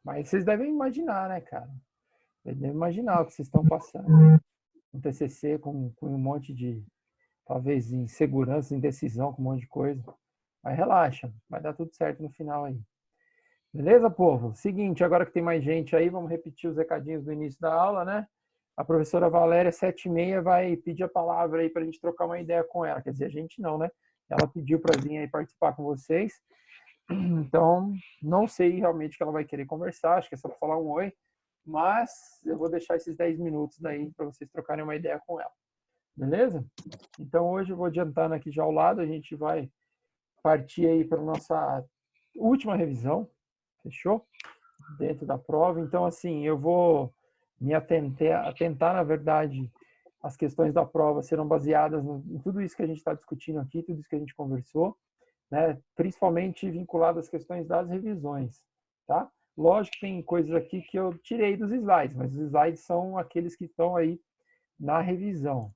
Mas vocês devem imaginar, né, cara? Vocês devem imaginar o que vocês estão passando. Um TCC com um monte de, talvez, insegurança, indecisão, com um monte de coisa. Mas relaxa, vai dar tudo certo no final aí. Beleza, povo? Seguinte, agora que tem mais gente aí, vamos repetir os recadinhos do início da aula, né? A professora Valéria, 7h30, vai pedir a palavra aí para a gente trocar uma ideia com ela. Quer dizer, a gente não, né? Ela pediu para vir aí participar com vocês. Então, não sei realmente o que ela vai querer conversar, acho que é só para falar um oi, mas eu vou deixar esses 10 minutos daí para vocês trocarem uma ideia com ela. Beleza? Então, hoje eu vou adiantando aqui já ao lado, a gente vai partir aí para a nossa última revisão, fechou? Dentro da prova. Então, assim, eu vou me atentar, na verdade, as questões da prova serão baseadas em tudo isso que a gente está discutindo aqui, tudo isso que a gente conversou, né? Principalmente vinculado às questões das revisões, tá? Lógico que tem coisas aqui que eu tirei dos slides, mas os slides são aqueles que estão aí na revisão,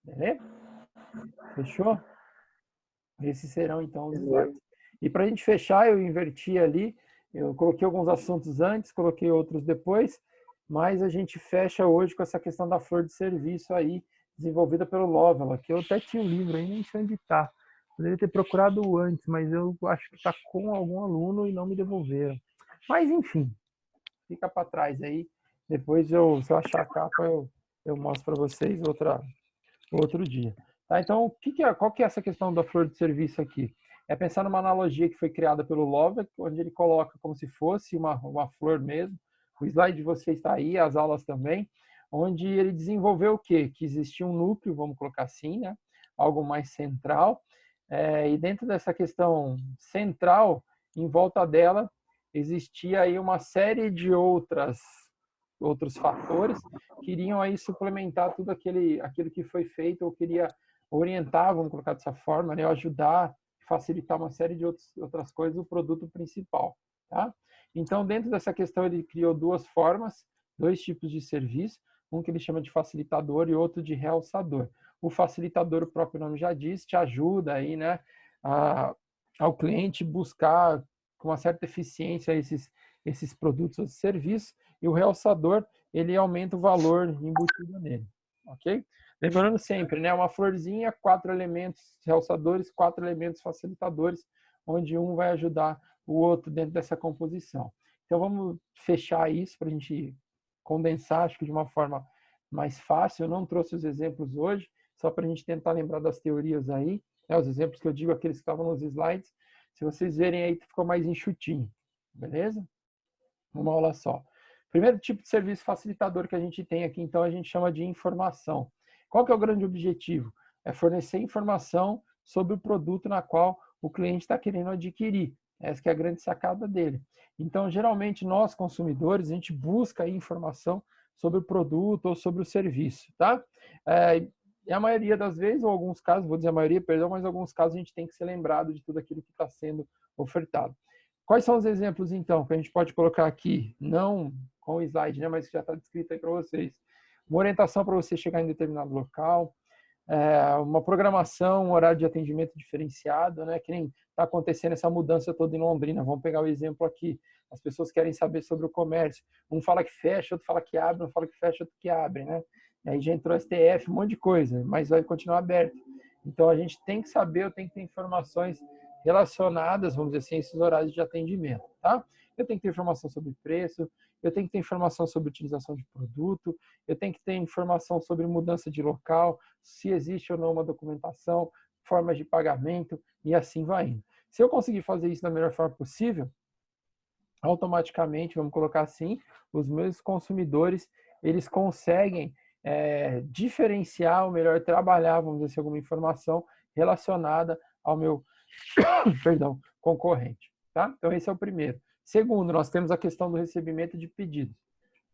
beleza? Fechou? Esses serão, então, os slides. E para a gente fechar, eu inverti ali, eu coloquei alguns assuntos antes, coloquei outros depois, mas a gente fecha hoje com essa questão da flor de serviço aí, desenvolvida pelo Loyola, que eu até tinha um livro aí, nem sei onde está. Poderia ter procurado antes, mas eu acho que está com algum aluno e não me devolveram. Mas, enfim, fica para trás aí. Depois, se eu achar a capa, eu mostro para vocês outro dia. Tá? Então, qual que é essa questão da flor de serviço aqui? É pensar numa analogia que foi criada pelo Lovelock, onde ele coloca como se fosse uma flor mesmo. O slide de vocês está aí, as aulas também, onde ele desenvolveu o quê? Que existia um núcleo, vamos colocar assim, né? Algo mais central. E dentro dessa questão central, em volta dela, existia aí uma série de outros fatores que iriam aí suplementar tudo aquilo que foi feito, ou queria orientar, vamos colocar dessa forma, né, ajudar, facilitar uma série de outras coisas, o produto principal, tá? Então, dentro dessa questão, ele criou duas formas, dois tipos de serviço, um que ele chama de facilitador e outro de realçador. O facilitador, o próprio nome já diz, te ajuda aí, né, ao cliente buscar com uma certa eficiência esses produtos ou serviços, e o realçador, ele aumenta o valor embutido nele, ok? Lembrando sempre, né, uma florzinha, 4 elementos realçadores, 4 elementos facilitadores, onde um vai ajudar o outro dentro dessa composição. Então, vamos fechar isso para a gente condensar, acho que de uma forma mais fácil. Eu não trouxe os exemplos hoje, só para a gente tentar lembrar das teorias aí, né, os exemplos que eu digo, aqueles que estavam nos slides. Se vocês verem aí, ficou mais enxutinho, beleza? Uma aula só. Primeiro tipo de serviço facilitador que a gente tem aqui, então, a gente chama de informação. Qual que é o grande objetivo? É fornecer informação sobre o produto na qual o cliente está querendo adquirir. Essa que é a grande sacada dele. Então, geralmente, nós, consumidores, a gente busca informação sobre o produto ou sobre o serviço, tá? E a maioria das vezes, ou alguns casos, vou dizer a maioria, perdão, mas em alguns casos a gente tem que ser lembrado de tudo aquilo que está sendo ofertado. Quais são os exemplos, então, que a gente pode colocar aqui? Não com o slide, né, mas que já está descrito aí para vocês. Uma orientação para você chegar em determinado local, uma programação, um horário de atendimento diferenciado, né, que nem está acontecendo essa mudança toda em Londrina. Vamos pegar o exemplo aqui. As pessoas querem saber sobre o comércio. Um fala que fecha, outro fala que abre, um fala que fecha, outro que abre, né? E aí já entrou STF, um monte de coisa, mas vai continuar aberto. Então, a gente tem que saber, eu tenho que ter informações relacionadas, vamos dizer assim, a esses horários de atendimento, tá? Eu tenho que ter informação sobre preço, eu tenho que ter informação sobre utilização de produto, eu tenho que ter informação sobre mudança de local, se existe ou não uma documentação, formas de pagamento, e assim vai indo. Se eu conseguir fazer isso da melhor forma possível, automaticamente, vamos colocar assim, os meus consumidores, eles conseguem diferenciar, ou melhor, trabalhar, vamos dizer assim, alguma informação relacionada ao meu perdão, concorrente. Tá? Então, esse é o primeiro. Segundo, nós temos a questão do recebimento de pedidos.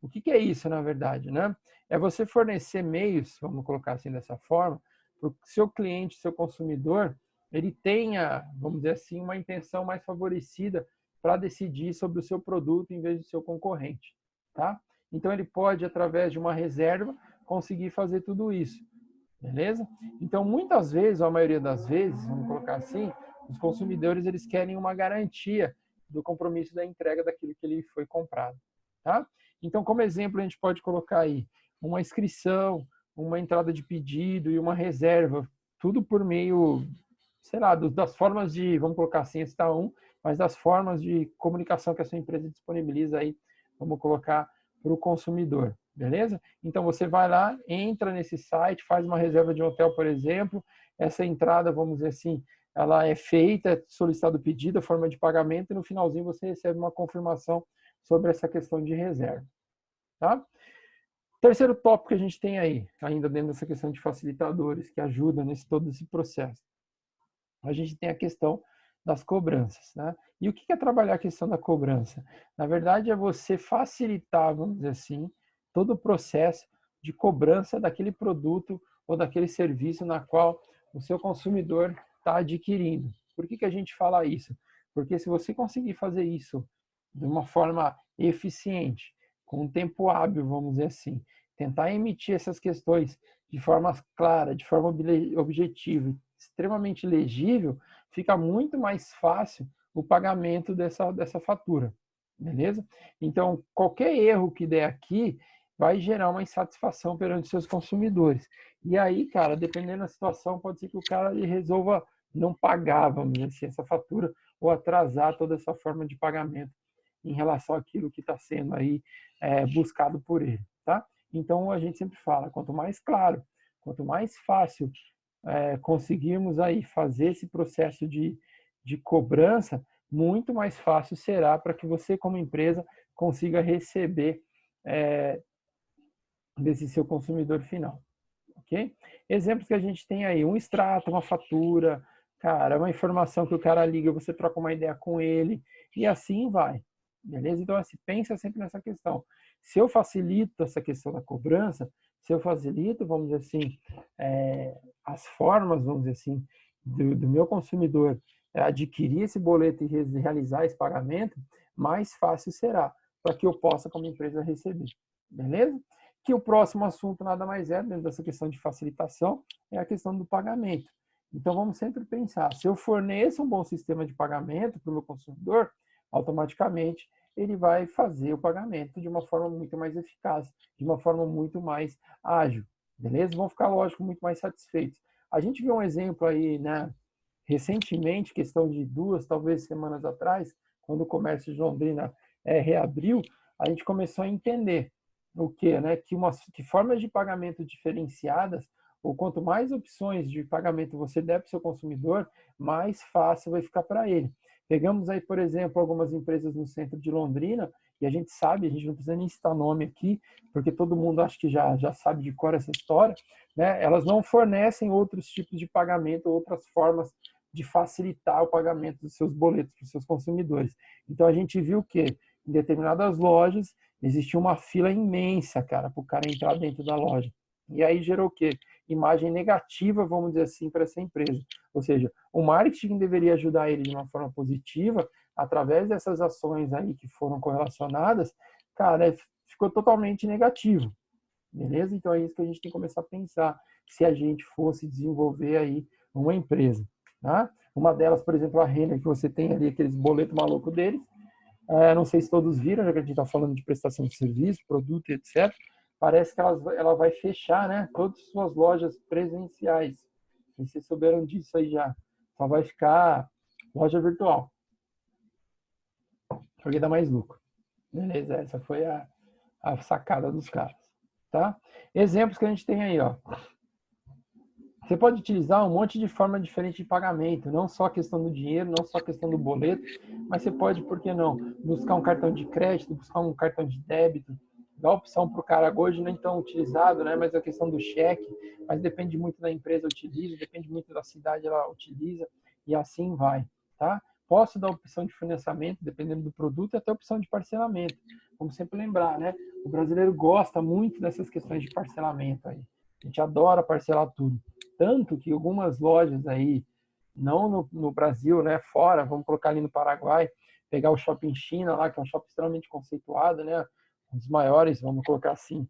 O que é isso, na verdade? Né? É você fornecer meios, vamos colocar assim dessa forma, para o seu cliente, seu consumidor, ele tenha, vamos dizer assim, uma intenção mais favorecida para decidir sobre o seu produto em vez do seu concorrente. Tá? Então, ele pode, através de uma reserva, conseguir fazer tudo isso. Beleza? Então, muitas vezes, ou a maioria das vezes, vamos colocar assim, os consumidores eles querem uma garantia do compromisso da entrega daquilo que ele foi comprado, tá? Então, como exemplo, a gente pode colocar aí uma inscrição, uma entrada de pedido e uma reserva, tudo por meio, sei lá, das formas de, vamos colocar assim, esse tá um, mas das formas de comunicação que a sua empresa disponibiliza aí, vamos colocar para o consumidor, beleza? Então, você vai lá, entra nesse site, faz uma reserva de um hotel, por exemplo, essa entrada, vamos dizer assim, ela é feita, é solicitado o pedido, a forma de pagamento, e no finalzinho você recebe uma confirmação sobre essa questão de reserva, tá? Terceiro tópico que a gente tem aí, ainda dentro dessa questão de facilitadores, que ajudam nesse todo esse processo. A gente tem a questão das cobranças, né? E o que é trabalhar a questão da cobrança? Na verdade, é você facilitar, vamos dizer assim, todo o processo de cobrança daquele produto ou daquele serviço na qual o seu consumidor está adquirindo. Por que a gente fala isso? Porque se você conseguir fazer isso de uma forma eficiente, com um tempo hábil, vamos dizer assim, tentar emitir essas questões de forma clara, de forma objetiva, extremamente legível, fica muito mais fácil o pagamento dessa fatura, beleza? Então, qualquer erro que der aqui vai gerar uma insatisfação perante seus consumidores. E aí, cara, dependendo da situação, pode ser que o cara ele resolva não pagar, vamos dizer assim, essa fatura ou atrasar toda essa forma de pagamento em relação àquilo que está sendo aí buscado por ele, tá? Então, a gente sempre fala, quanto mais claro, quanto mais fácil conseguirmos aí fazer esse processo de cobrança, muito mais fácil será para que você, como empresa, consiga receber desse seu consumidor final, ok? Exemplos que a gente tem aí, um extrato, uma fatura, cara, uma informação que o cara liga, você troca uma ideia com ele, e assim vai, beleza? Então, assim, pensa sempre nessa questão. Se eu facilito essa questão da cobrança, se eu facilito, vamos dizer assim, as formas, vamos dizer assim, do meu consumidor adquirir esse boleto e realizar esse pagamento, mais fácil será para que eu possa, como empresa, receber, beleza? Que o próximo assunto nada mais é, dentro dessa questão de facilitação, é a questão do pagamento. Então, vamos sempre pensar, se eu forneço um bom sistema de pagamento para o meu consumidor, automaticamente ele vai fazer o pagamento de uma forma muito mais eficaz, de uma forma muito mais ágil, beleza? Vão ficar, lógico, muito mais satisfeitos. A gente viu um exemplo aí, né, recentemente, questão de 2, talvez semanas atrás, quando o comércio de Londrina reabriu, a gente começou a entender o que, né, que formas de pagamento diferenciadas, ou quanto mais opções de pagamento você der para o seu consumidor, mais fácil vai ficar para ele. Pegamos aí, por exemplo, algumas empresas no centro de Londrina, e a gente sabe, a gente não precisa nem citar nome aqui, porque todo mundo acho que já sabe de cor essa história, né? Elas não fornecem outros tipos de pagamento, outras formas de facilitar o pagamento dos seus boletos para os seus consumidores. Então, a gente viu que em determinadas lojas existia uma fila imensa, cara, para o cara entrar dentro da loja. E aí gerou o quê? Imagem negativa, vamos dizer assim, para essa empresa. Ou seja, o marketing deveria ajudar ele de uma forma positiva, através dessas ações aí que foram correlacionadas, cara, ficou totalmente negativo. Beleza? Então é isso que a gente tem que começar a pensar se a gente fosse desenvolver aí uma empresa. Tá? Uma delas, por exemplo, a Renner, que você tem ali aqueles boletos malucos deles. Não sei se todos viram, já que a gente está falando de prestação de serviço, produto, etc. Parece que ela vai fechar, né? Todas as suas lojas presenciais. E vocês souberam disso aí já. Só vai ficar loja virtual. Porque dá mais lucro. Beleza? Essa foi a sacada dos caras. Tá? Exemplos que a gente tem aí, ó. Você pode utilizar um monte de forma diferente de pagamento, não só a questão do dinheiro, não só a questão do boleto, mas você pode, por que não, buscar um cartão de crédito, buscar um cartão de débito, dar opção para o cara hoje nem tão utilizado, né? Mas a questão do cheque, mas depende muito da empresa utiliza, depende muito da cidade ela utiliza e assim vai, tá? Posso dar opção de financiamento, dependendo do produto, e até opção de parcelamento. Vamos sempre lembrar, né? O brasileiro gosta muito dessas questões de parcelamento aí. A gente adora parcelar tudo. Tanto que algumas lojas aí, não no Brasil, né, fora, vamos colocar ali no Paraguai, pegar o Shopping China lá, que é um shopping extremamente conceituado, né, um dos maiores, vamos colocar assim,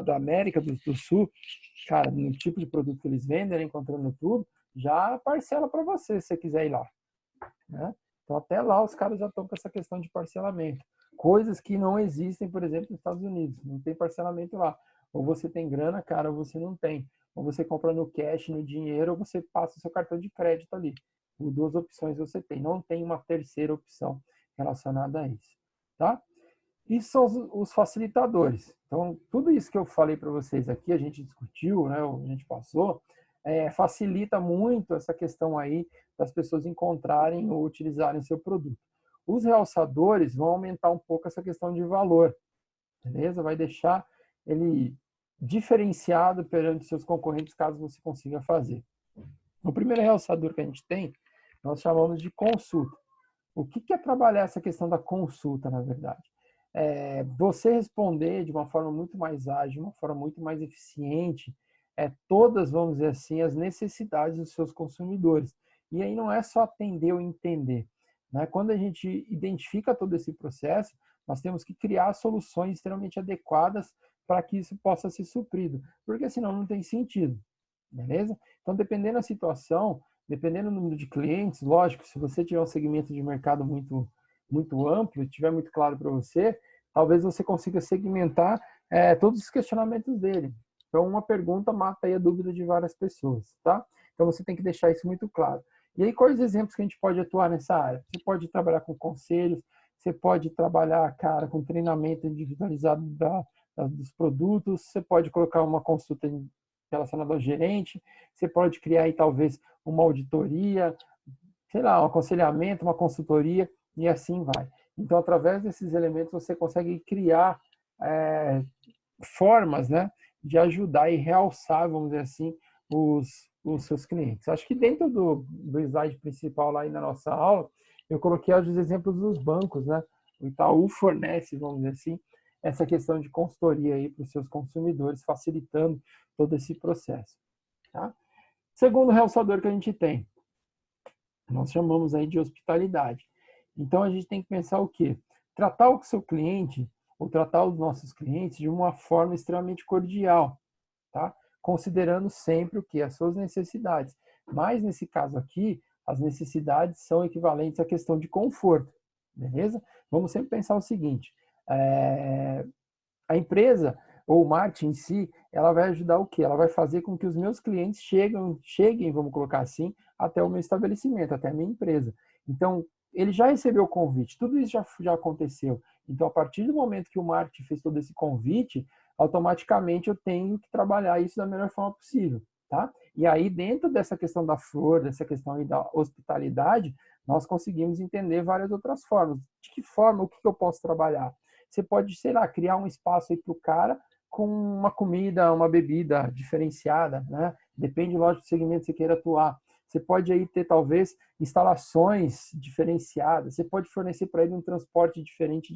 da América do Sul, cara, no tipo de produto que eles vendem, né, encontrando tudo, já parcela para você, se você quiser ir lá. Né? Então, até lá, os caras já estão com essa questão de parcelamento. Coisas que não existem, por exemplo, nos Estados Unidos. Não tem parcelamento lá. Ou você tem grana, cara, ou você não tem. Ou você compra no cash, no dinheiro, ou você passa o seu cartão de crédito ali. Duas opções você tem. Não tem uma terceira opção relacionada a isso. Tá? Isso são os facilitadores. Então, tudo isso que eu falei para vocês aqui, a gente discutiu, né, a gente passou, facilita muito essa questão aí das pessoas encontrarem ou utilizarem seu produto. Os realçadores vão aumentar um pouco essa questão de valor, beleza? Vai deixar ele diferenciado perante seus concorrentes, caso você consiga fazer. O primeiro realçador que a gente tem, nós chamamos de consulta. O que é trabalhar essa questão da consulta, na verdade? Você responder de uma forma muito mais ágil, de uma forma muito mais eficiente, todas, vamos dizer assim, as necessidades dos seus consumidores. E aí não é só atender ou entender. Né? Quando a gente identifica todo esse processo, nós temos que criar soluções extremamente adequadas para que isso possa ser suprido, porque senão não tem sentido, beleza? Então, dependendo da situação, dependendo do número de clientes, lógico, se você tiver um segmento de mercado muito amplo, estiver muito claro para você, talvez você consiga segmentar todos os questionamentos dele. Então, uma pergunta mata aí a dúvida de várias pessoas, tá? Então, você tem que deixar isso muito claro. E aí, quais exemplos que a gente pode atuar nessa área? Você pode trabalhar com conselhos, você pode trabalhar, cara, com treinamento individualizado dos produtos, você pode colocar uma consulta relacionada ao gerente, você pode criar aí, talvez, uma auditoria, sei lá, um aconselhamento, uma consultoria, e assim vai. Então, através desses elementos, você consegue criar formas, né, de ajudar e realçar, vamos dizer assim, os seus clientes. Acho que dentro do slide principal lá aí na nossa aula, eu coloquei os exemplos dos bancos, né? O Itaú fornece, vamos dizer assim, essa questão de consultoria aí para os seus consumidores, facilitando todo esse processo. Tá? Segundo realçador que a gente tem, nós chamamos aí de hospitalidade. Então, a gente tem que pensar o quê? Tratar o seu cliente, ou tratar os nossos clientes de uma forma extremamente cordial, tá? Considerando sempre o que? As suas necessidades. Mas, nesse caso aqui, as necessidades são equivalentes à questão de conforto, beleza? Vamos sempre pensar o seguinte, a empresa ou o marketing em si, ela vai ajudar o quê? Ela vai fazer com que os meus clientes cheguem, vamos colocar assim, até o meu estabelecimento, até a minha empresa. Então, ele já recebeu o convite, tudo isso já aconteceu. Então, a partir do momento que o marketing fez todo esse convite, automaticamente eu tenho que trabalhar isso da melhor forma possível, tá? E aí, dentro dessa questão da flor, dessa questão aí da hospitalidade, nós conseguimos entender várias outras formas. De que forma, o que eu posso trabalhar? Você pode, sei lá, criar um espaço aí para o cara com uma comida, uma bebida diferenciada, né? Depende, lógico, do segmento que você queira atuar. Você pode aí ter, talvez, instalações diferenciadas. Você pode fornecer para ele um transporte diferente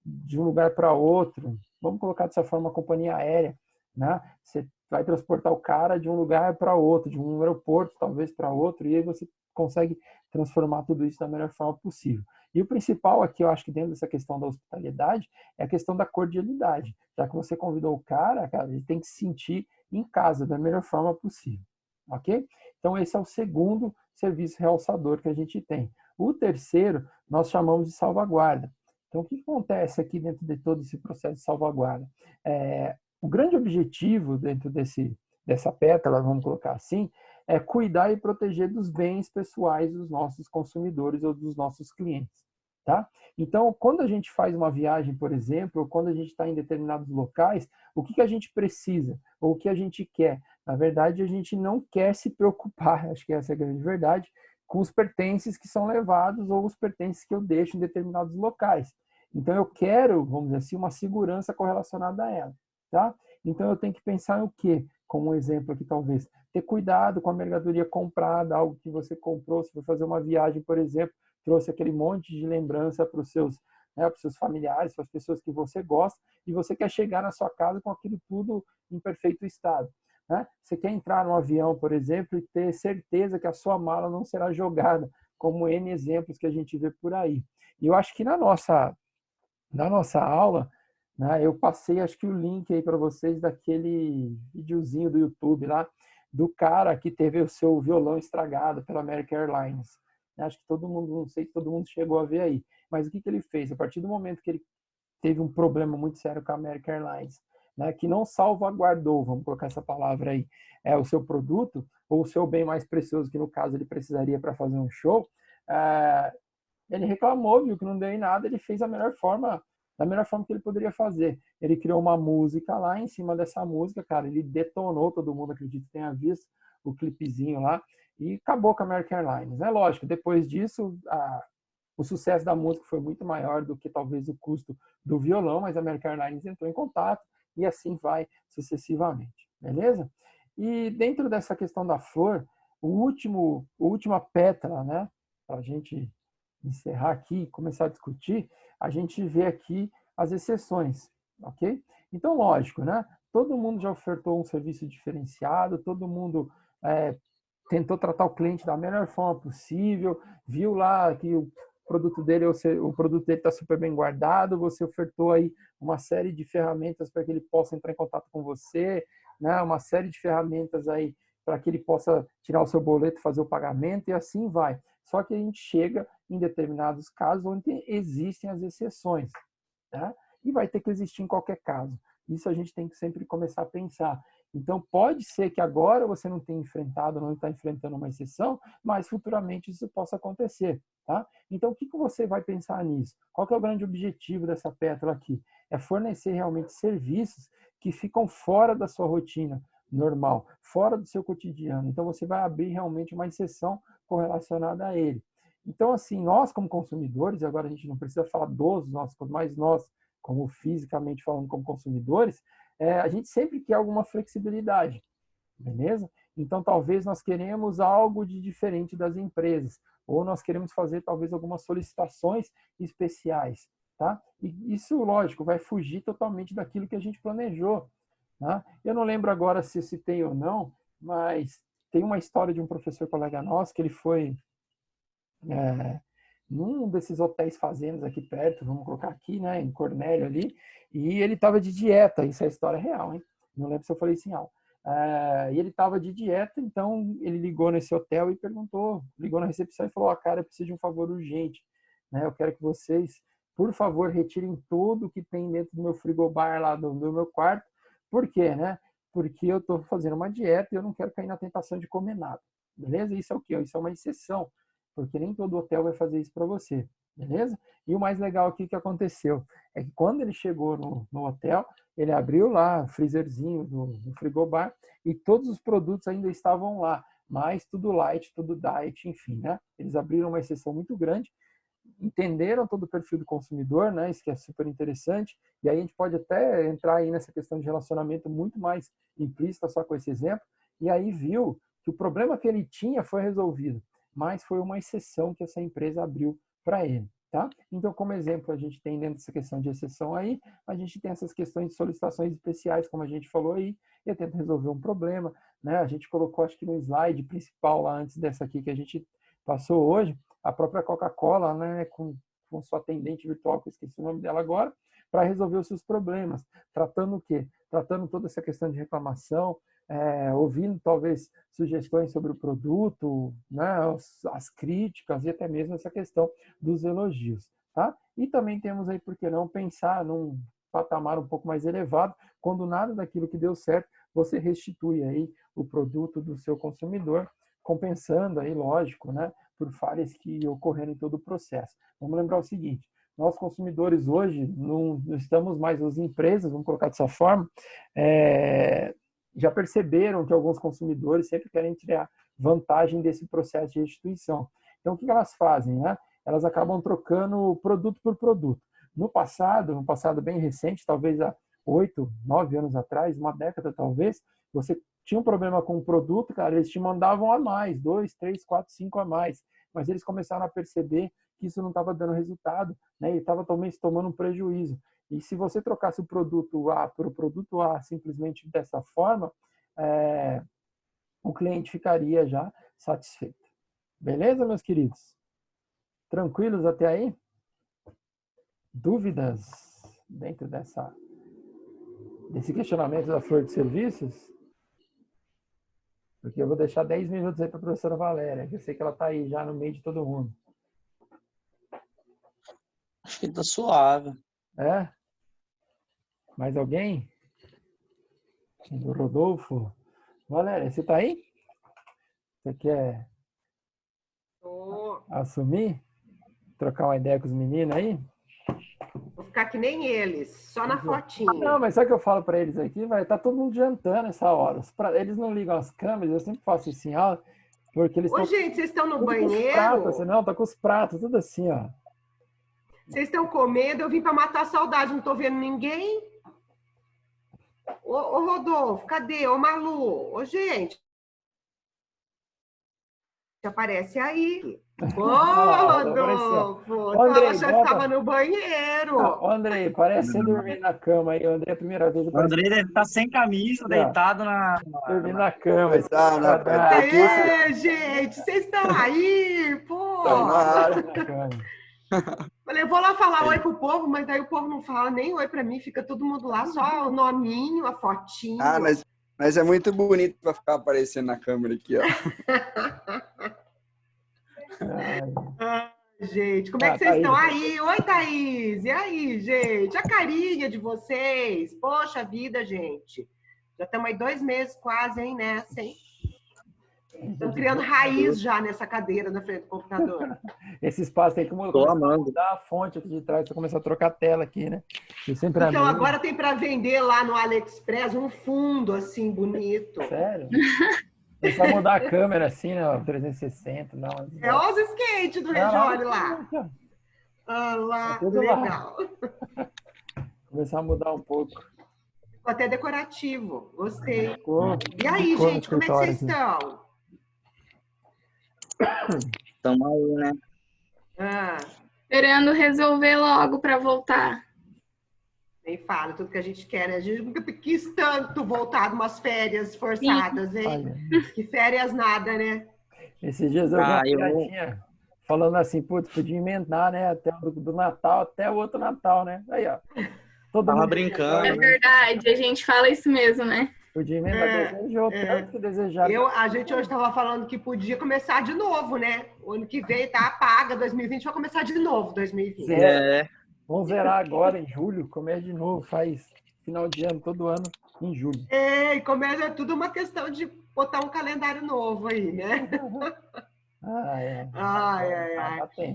de um lugar para outro. Vamos colocar dessa forma, uma companhia aérea, né? Você vai transportar o cara de um lugar para outro, de um aeroporto, talvez, para outro, e aí você consegue transformar tudo isso da melhor forma possível. E o principal aqui, eu acho que dentro dessa questão da hospitalidade, é a questão da cordialidade. Já que você convidou o cara, ele tem que se sentir em casa da melhor forma possível. Ok? Então, esse é o segundo serviço realçador que a gente tem. O terceiro, nós chamamos de salvaguarda. Então, o que acontece aqui dentro de todo esse processo de salvaguarda? O grande objetivo dentro dessa pétala, vamos colocar assim, é cuidar e proteger dos bens pessoais dos nossos consumidores ou dos nossos clientes. Tá? Então, quando a gente faz uma viagem, por exemplo, ou quando a gente está em determinados locais, o que a gente precisa, ou o que a gente quer? Na verdade, a gente não quer se preocupar, acho que essa é a grande verdade, com os pertences que são levados ou os pertences que eu deixo em determinados locais. Então, eu quero, vamos dizer assim, uma segurança correlacionada a ela. Tá? Então, eu tenho que pensar o quê? Como um exemplo aqui, talvez, ter cuidado com a mercadoria comprada, algo que você comprou, se for fazer uma viagem, por exemplo, trouxe aquele monte de lembrança para os seus, para os seus familiares, para as pessoas que você gosta, e você quer chegar na sua casa com aquilo tudo em perfeito estado. Né? Você quer entrar no avião, por exemplo, e ter certeza que a sua mala não será jogada, como N exemplos que a gente vê por aí. E eu acho que na nossa aula, né, eu passei, acho que o link aí para vocês daquele videozinho do YouTube lá, do cara que teve o seu violão estragado pela American Airlines. Acho que todo mundo, não sei se todo mundo chegou a ver aí. Mas o que ele fez? A partir do momento que ele teve um problema muito sério com a American Airlines, né, que não salvaguardou, vamos colocar essa palavra aí, o seu produto, ou o seu bem mais precioso, que no caso ele precisaria para fazer um show, ele reclamou, viu que não deu em nada, ele fez da melhor forma que ele poderia fazer. Ele criou uma música lá, em cima dessa música, cara, ele detonou, todo mundo acredito que tenha visto o clipezinho lá, e acabou com a American Airlines. É lógico, depois disso, o sucesso da música foi muito maior do que talvez o custo do violão, mas a American Airlines entrou em contato e assim vai sucessivamente, beleza? E dentro dessa questão da flor, a última pétala, né, para a gente encerrar aqui e começar a discutir, a gente vê aqui as exceções, ok? Então, lógico, né? Todo mundo já ofertou um serviço diferenciado, todo mundo tentou tratar o cliente da melhor forma possível, viu lá que o produto dele está super bem guardado, você ofertou aí uma série de ferramentas para que ele possa entrar em contato com você, né? Uma série de ferramentas aí para que ele possa tirar o seu boleto, fazer o pagamento e assim vai. Só que a gente chega em determinados casos onde existem as exceções, tá? E vai ter que existir em qualquer caso. Isso a gente tem que sempre começar a pensar. Então, pode ser que agora você não tenha enfrentado, não está enfrentando uma exceção, mas futuramente isso possa acontecer, tá? Então, o que você vai pensar nisso? Qual que é o grande objetivo dessa pétala aqui? É fornecer realmente serviços que ficam fora da sua rotina normal, fora do seu cotidiano. Então, você vai abrir realmente uma exceção correlacionada a ele. Então, assim, nós como consumidores, agora a gente não precisa falar dos nós, mas nós, como fisicamente falando como consumidores, a gente sempre quer alguma flexibilidade, beleza? Então, talvez nós queremos algo de diferente das empresas, ou nós queremos fazer talvez algumas solicitações especiais, tá? E isso, lógico, vai fugir totalmente daquilo que a gente planejou, tá? Eu não lembro agora se citei ou não, mas tem uma história de um professor colega nosso que ele foi num desses hotéis fazendas aqui perto, vamos colocar aqui, né, em Cornélio ali, e ele estava de dieta, isso é história real, hein? Não lembro se eu falei isso em aula. E ele estava de dieta, então ele ligou nesse hotel e perguntou, ligou na recepção e falou, cara, eu preciso de um favor urgente, né? Eu quero que vocês, por favor, retirem tudo que tem dentro do meu frigobar lá do meu quarto. Por quê, né? Porque eu estou fazendo uma dieta e eu não quero cair na tentação de comer nada, beleza? Isso é o quê? Isso é uma exceção, porque nem todo hotel vai fazer isso para você, beleza? E o mais legal aqui que aconteceu é que quando ele chegou no hotel, ele abriu lá o freezerzinho do frigobar e todos os produtos ainda estavam lá, mas tudo light, tudo diet, enfim, né? Eles abriram uma exceção muito grande, entenderam todo o perfil do consumidor, né? Isso que é super interessante. E aí a gente pode até entrar aí nessa questão de relacionamento muito mais implícita só com esse exemplo. E aí viu que o problema que ele tinha foi resolvido, mas foi uma exceção que essa empresa abriu para ele, tá? Então, como exemplo, a gente tem dentro dessa questão de exceção aí, a gente tem essas questões de solicitações especiais, como a gente falou aí, eu tento resolver um problema, né? A gente colocou, acho que no slide principal lá antes dessa aqui que a gente passou hoje, a própria Coca-Cola, né, com sua atendente virtual, que eu esqueci o nome dela agora, para resolver os seus problemas. Tratando o quê? Tratando toda essa questão de reclamação, ouvindo talvez sugestões sobre o produto, né, as críticas e até mesmo essa questão dos elogios. Tá? E também temos aí, por que não, pensar num patamar um pouco mais elevado, quando nada daquilo que deu certo, você restitui aí o produto do seu consumidor, compensando aí, lógico, né, por falhas que ocorreram em todo o processo. Vamos lembrar o seguinte, nós consumidores hoje não estamos mais, as empresas, vamos colocar dessa forma, já perceberam que alguns consumidores sempre querem tirar vantagem desse processo de restituição. Então, o que elas fazem, né? Elas acabam trocando produto por produto. No passado bem recente, talvez há 8, 9 anos atrás, uma década talvez, você tinha um problema com o produto, cara, eles te mandavam a mais, 2, 3, 4, 5 a mais. Mas eles começaram a perceber que isso não estava dando resultado, né? E estava também tomando um prejuízo. E se você trocasse o produto A por o produto A simplesmente dessa forma, o cliente ficaria já satisfeito. Beleza, meus queridos? Tranquilos até aí? Dúvidas dentro desse questionamento da flor de serviços? Porque eu vou deixar 10 minutos aí para a professora Valéria, que eu sei que ela está aí já no meio de todo mundo. Acho que tá suave. É? Mais alguém? O Rodolfo? Valéria, você está aí? Você quer assumir? Trocar uma ideia com os meninos aí? Vou ficar que nem eles, só na fotinha. Não, mas sabe o que eu falo para eles aqui? Vai tá todo mundo jantando essa hora. Eles não ligam as câmeras, eu sempre faço isso em aula, porque eles Ô, estão... gente, vocês estão no com os banheiro? pratos, não, tá com os pratos, tudo assim, ó. Vocês estão comendo, eu vim para matar a saudade, não tô vendo ninguém. Ô, Rodolfo, cadê? Ô, Malu, ô, gente. Aparece aí. Ô, Rodolfo, Ô, Andrei, já estava no banheiro. Ô, Andrei, parece você dormir na cama aí. O Andrei, é a primeira vez. O Andrei deve estar sem camisa, deitado dormir na cama. Gente, vocês estão aí, pô. Na cama. Falei, eu vou lá falar oi pro povo, mas daí o povo não fala nem oi pra mim, fica todo mundo lá, só o nominho, a fotinho. Ah, mas é muito bonito pra ficar aparecendo na câmera aqui, ó. Gente, como é que vocês estão aí? Oi, Thaís! E aí, gente? A carinha de vocês! Poxa vida, gente! Já estamos aí 2 meses quase, hein, nessa, hein? Estamos criando raiz já nessa cadeira na frente do computador. Esse espaço tem que mudar a fonte aqui de trás para começar a trocar a tela aqui, né? Então, agora tem para vender lá no AliExpress um fundo assim bonito. Sério? Começar a mudar a câmera assim, né? 360, não. É os skates do Regioli lá. Ah, lá, legal. Começar a mudar um pouco. Ficou até decorativo, gostei. E aí, gente, como é que vocês estão? Estamos aí, né? Esperando resolver logo para voltar. Nem fala, tudo que a gente quer, né? A gente nunca quis tanto voltar de umas férias forçadas, hein? Olha. Que férias nada, né? Esses dias eu vi uma piadinha falando assim, putz, podia emendar, né? Até do Natal até o outro Natal, né? Aí, ó. Todo mundo brincando. É verdade, a gente fala isso mesmo, né? Podia emendar, desejou tanto que desejava. A gente hoje estava falando que podia começar de novo, né? O ano que vem tá apaga, 2020 vai começar de novo, 2020. Vamos zerar agora em julho, começa de novo, faz final de ano, todo ano, em julho. E começa tudo uma questão de botar um calendário novo aí, né?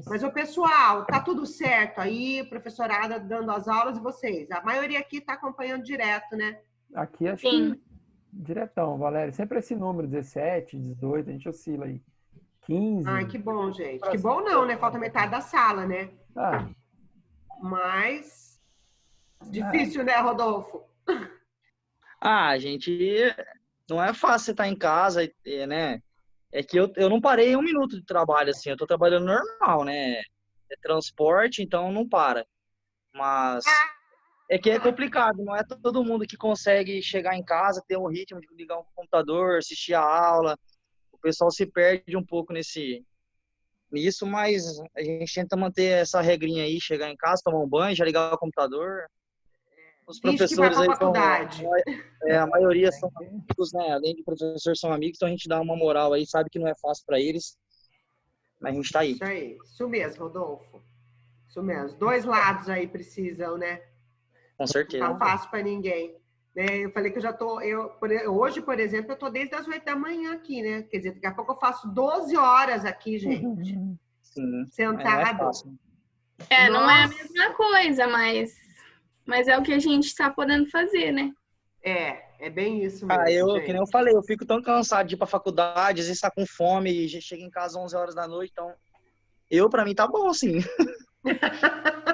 Mas o pessoal, tá tudo certo aí, professorada dando as aulas e vocês? A maioria aqui tá acompanhando direto, né? Aqui acho que diretão, Valéria. Sempre esse número, 17, 18, a gente oscila aí. 15. Ai, que bom, gente. Que bom não, né? Falta metade da sala, né? Mas difícil, né, Rodolfo? Gente, não é fácil você estar em casa, né? É que eu não parei 1 minuto de trabalho, assim. Eu tô trabalhando normal, né? É transporte, então não para. Mas é que é complicado. Não é todo mundo que consegue chegar em casa, ter um ritmo de ligar um computador, assistir a aula. O pessoal se perde um pouco nisso, mas a gente tenta manter essa regrinha aí, chegar em casa, tomar um banho, já ligar o computador. Os professores aí a maioria são amigos, né? Além de professores, são amigos, então a gente dá uma moral aí, sabe que não é fácil para eles, mas a gente tá aí. Isso mesmo, Rodolfo. Isso mesmo. 2 lados aí precisam, né? Com certeza. Não tá fácil para ninguém. Né? Eu falei que eu já tô... hoje, por exemplo, eu tô desde as 8 da manhã aqui, né? Quer dizer, daqui a pouco eu faço 12 horas aqui, gente. Sim. Sentado. Não é a mesma coisa, mas é o que a gente está podendo fazer, né? É bem isso mesmo. Que nem eu falei, eu fico tão cansado de ir pra faculdade, às vezes tá com fome e já chega em casa 11 horas da noite, então pra mim tá bom, assim.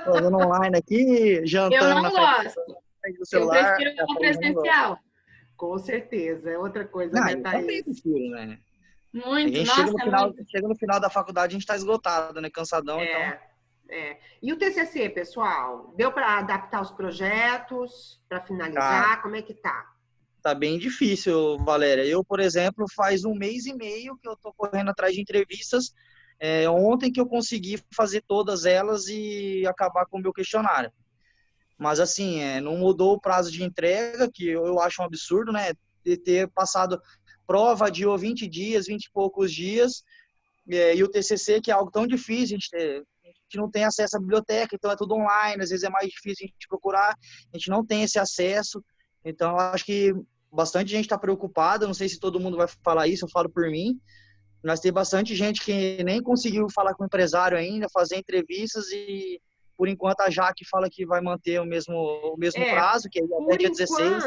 Fazendo online aqui, jantando. Eu não gosto. Do celular, eu prefiro o presencial. Com certeza, é outra coisa, não, né, eu Thaís? também prefiro, né? Muito, a gente chega no final da faculdade, a gente tá esgotado, né? Cansadão, então... E o TCC, pessoal? Deu para adaptar os projetos, para finalizar? Como é que tá? Tá bem difícil, Valéria. Eu, por exemplo, faz 1 mês e meio que eu tô correndo atrás de entrevistas. Ontem que eu consegui fazer todas elas e acabar com o meu questionário. Mas, assim, não mudou o prazo de entrega, que eu acho um absurdo, né? De ter passado prova adiou 20 dias, 20 e poucos dias, e o TCC, que é algo tão difícil, a gente não tem acesso à biblioteca, então é tudo online, às vezes é mais difícil a gente procurar, a gente não tem esse acesso, então eu acho que bastante gente está preocupada, não sei se todo mundo vai falar isso, eu falo por mim, mas tem bastante gente que nem conseguiu falar com o empresário ainda, fazer entrevistas e, por enquanto, a Jaque fala que vai manter o mesmo prazo, que é até dia 16.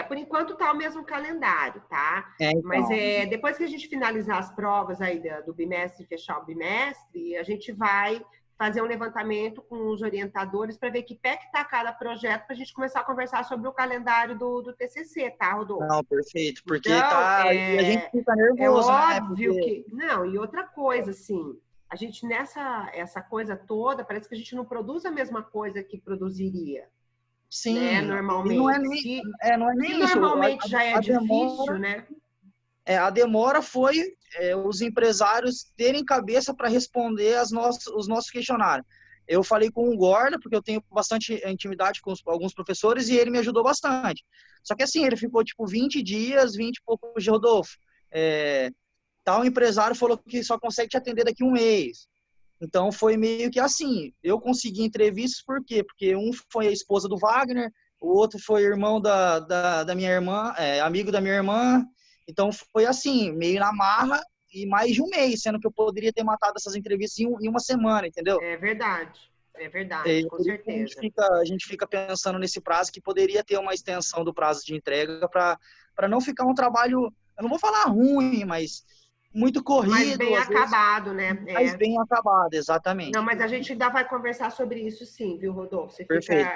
Por enquanto tá o mesmo calendário, tá? Então. Mas depois que a gente finalizar as provas aí do bimestre, fechar o bimestre, a gente vai fazer um levantamento com os orientadores para ver que pé que tá cada projeto, para a gente começar a conversar sobre o calendário do TCC, tá, Rodolfo? Não, perfeito, porque então, a gente fica nervoso, é óbvio, né? Porque... que... Não, e outra coisa, assim, a gente essa coisa toda, parece que a gente não produz a mesma coisa que produziria. Sim, né? Normalmente. não é nem se isso. Normalmente já é difícil, demora, né? A demora foi os empresários terem cabeça para responder os nossos questionários. Eu falei com o Gorda, porque eu tenho bastante intimidade com alguns professores, e ele me ajudou bastante. Só que assim, ele ficou tipo 20 dias, 20 e poucos de Rodolfo. Tal empresário falou que só consegue te atender daqui a um mês. Então foi meio que assim, eu consegui entrevistas, por quê? Porque um foi a esposa do Wagner, o outro foi irmão da minha irmã, amigo da minha irmã. Então foi assim, meio na marra e mais de um mês, sendo que eu poderia ter matado essas entrevistas em uma semana, entendeu? É verdade, com certeza. A gente fica pensando nesse prazo, que poderia ter uma extensão do prazo de entrega para não ficar um trabalho, eu não vou falar ruim, mas muito corrido. Mais bem acabado, né? Mais bem acabado, exatamente. Não, mas a gente ainda vai conversar sobre isso sim, viu, Rodolfo? Você perfeito.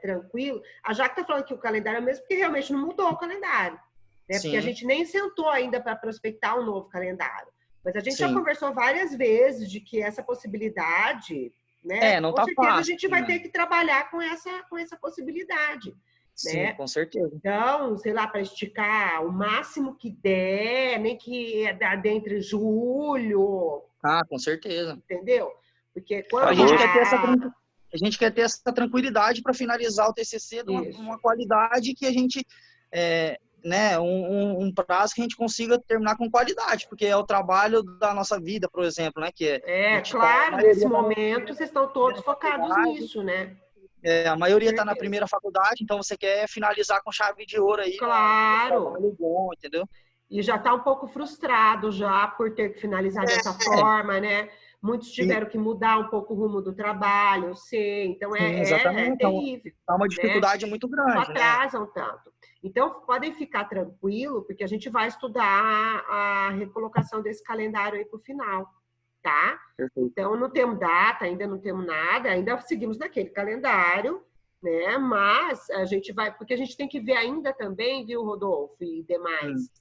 Tranquilo. A Jaque tá falando que o calendário é o mesmo, porque realmente não mudou o calendário. Né? Porque a gente nem sentou ainda para prospectar um novo calendário. Mas a gente já conversou várias vezes de que essa possibilidade, né? Não com tá certeza fácil, a gente vai ter que trabalhar com essa possibilidade. Sim, né? com certeza. Então, sei lá, para esticar o máximo que der, nem que entre julho. Com certeza. Entendeu? Porque quando a gente quer ter essa tranquilidade para finalizar o TCC de uma qualidade que a gente, né, um prazo que a gente consiga terminar com qualidade, porque é o trabalho da nossa vida, por exemplo, né? Que claro, nesse momento vocês estão todos focados nisso, né? A maioria está na primeira faculdade, então você quer finalizar com chave de ouro aí. Claro. Bom, entendeu? E já está um pouco frustrado já por ter que finalizar dessa forma, né? Muitos tiveram que mudar um pouco o rumo do trabalho, eu sei. Então, é terrível. É uma dificuldade muito grande. Não atrasam tanto. Então, podem ficar tranquilo, porque a gente vai estudar a recolocação desse calendário aí para o final, tá? Perfeito. Então, não temos data, ainda não temos nada, ainda seguimos naquele calendário, né? Mas a gente vai... Porque a gente tem que ver ainda também, viu, Rodolfo e demais...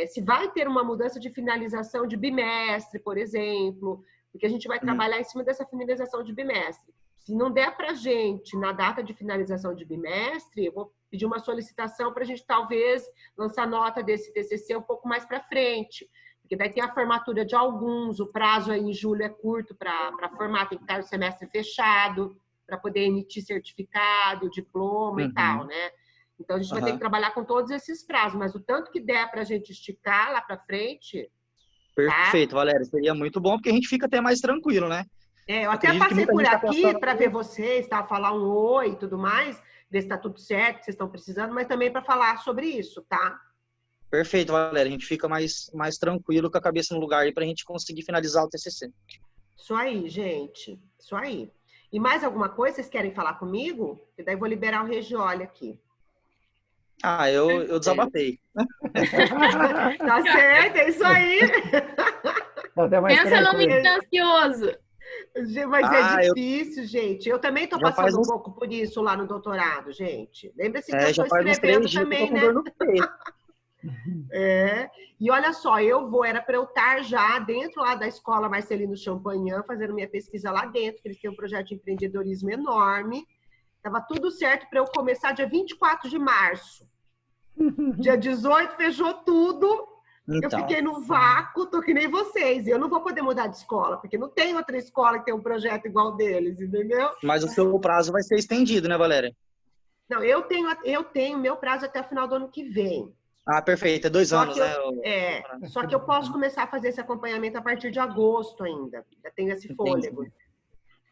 se vai ter uma mudança de finalização de bimestre, por exemplo, porque a gente vai trabalhar em cima dessa finalização de bimestre. Se não der para a gente, na data de finalização de bimestre, eu vou pedir uma solicitação para a gente, talvez, lançar nota desse TCC um pouco mais para frente, porque daí tem a formatura de alguns, o prazo aí em julho é curto para formar, tem que estar o semestre fechado, para poder emitir certificado, diploma e tal, né? Então, a gente vai ter que trabalhar com todos esses prazos, mas o tanto que der para a gente esticar lá para frente... Perfeito, tá? Valéria, seria muito bom, porque a gente fica até mais tranquilo, né? Eu até passei por aqui para ver vocês, tá? Falar um oi e tudo mais, ver se está tudo certo, que vocês estão precisando, mas também para falar sobre isso, tá? Perfeito, Valéria, a gente fica mais tranquilo, com a cabeça no lugar aí, para a gente conseguir finalizar o TCC. Isso aí, gente, isso aí. E mais alguma coisa vocês querem falar comigo? Porque daí eu vou liberar o Regioli aqui. Eu desabafei. Tá certo, é isso aí. Pensa no menino ansioso. Mas é difícil, gente. Eu também tô passando um pouco por isso lá no doutorado, gente. Lembra-se que eu tô escrevendo também, né? E olha só, era para eu estar já dentro lá da escola Marcelino Champagnat, fazendo minha pesquisa lá dentro, que eles têm um projeto de empreendedorismo enorme. Tava tudo certo para eu começar dia 24 de março. Dia 18 fechou tudo. Eu fiquei no vácuo, tô que nem vocês. Eu não vou poder mudar de escola, porque não tem outra escola que tem um projeto igual deles, entendeu? Mas o seu prazo vai ser estendido, né, Valéria? Não, eu tenho meu prazo até o final do ano que vem. Ah, perfeito. É 2 Só anos, que eu- né? Só que eu posso começar a fazer esse acompanhamento a partir de agosto ainda. Já tenho esse Entendi. fôlego.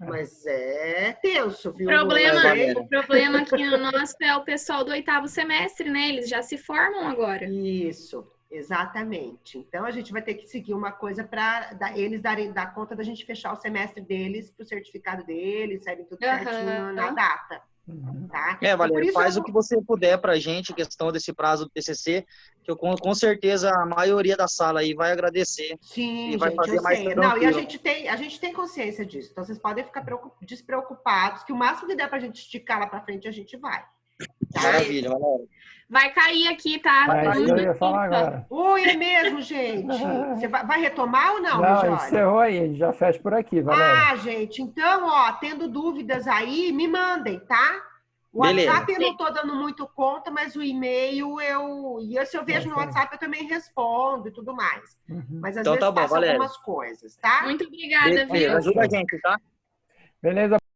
Mas é tenso, O viu? problema, Valéria. o problema aqui no nosso é o pessoal do 8º semestre, né? Eles já se formam agora. Isso, exatamente. Então a gente vai ter que seguir uma coisa para eles dar conta da gente fechar o semestre deles, pro certificado deles, saírem tudo Aham. certinho na data. Uhum. Tá? É, Então, por Valéria, isso faz eu- o que você puder pra gente, questão desse prazo do TCC, que eu com certeza a maioria da sala aí vai agradecer Sim, e vai gente, fazer eu mais sei. Não, e a tranquilo. gente tem consciência disso. Então, vocês podem ficar despreocupados, que o máximo que der pra gente esticar lá pra frente, a gente vai. Tá? Maravilha, Valéria. Vai cair aqui, tá? É Vai isso que eu ia falar Desculpa. agora. Oi, é mesmo, gente? Você vai retomar ou não, Não, Regiane? encerrou aí, a gente já fecha por aqui, Valéria. Ah, gente, então, ó, tendo dúvidas aí, me mandem, tá? O Beleza. WhatsApp eu não tô dando muito conta, mas o e-mail se eu vejo no WhatsApp eu também respondo e tudo mais. Uhum. Mas às Então vezes tá bom, passa Valéria. algumas coisas, tá? Muito obrigada, viu? Beleza, ajuda a gente, tá? Beleza,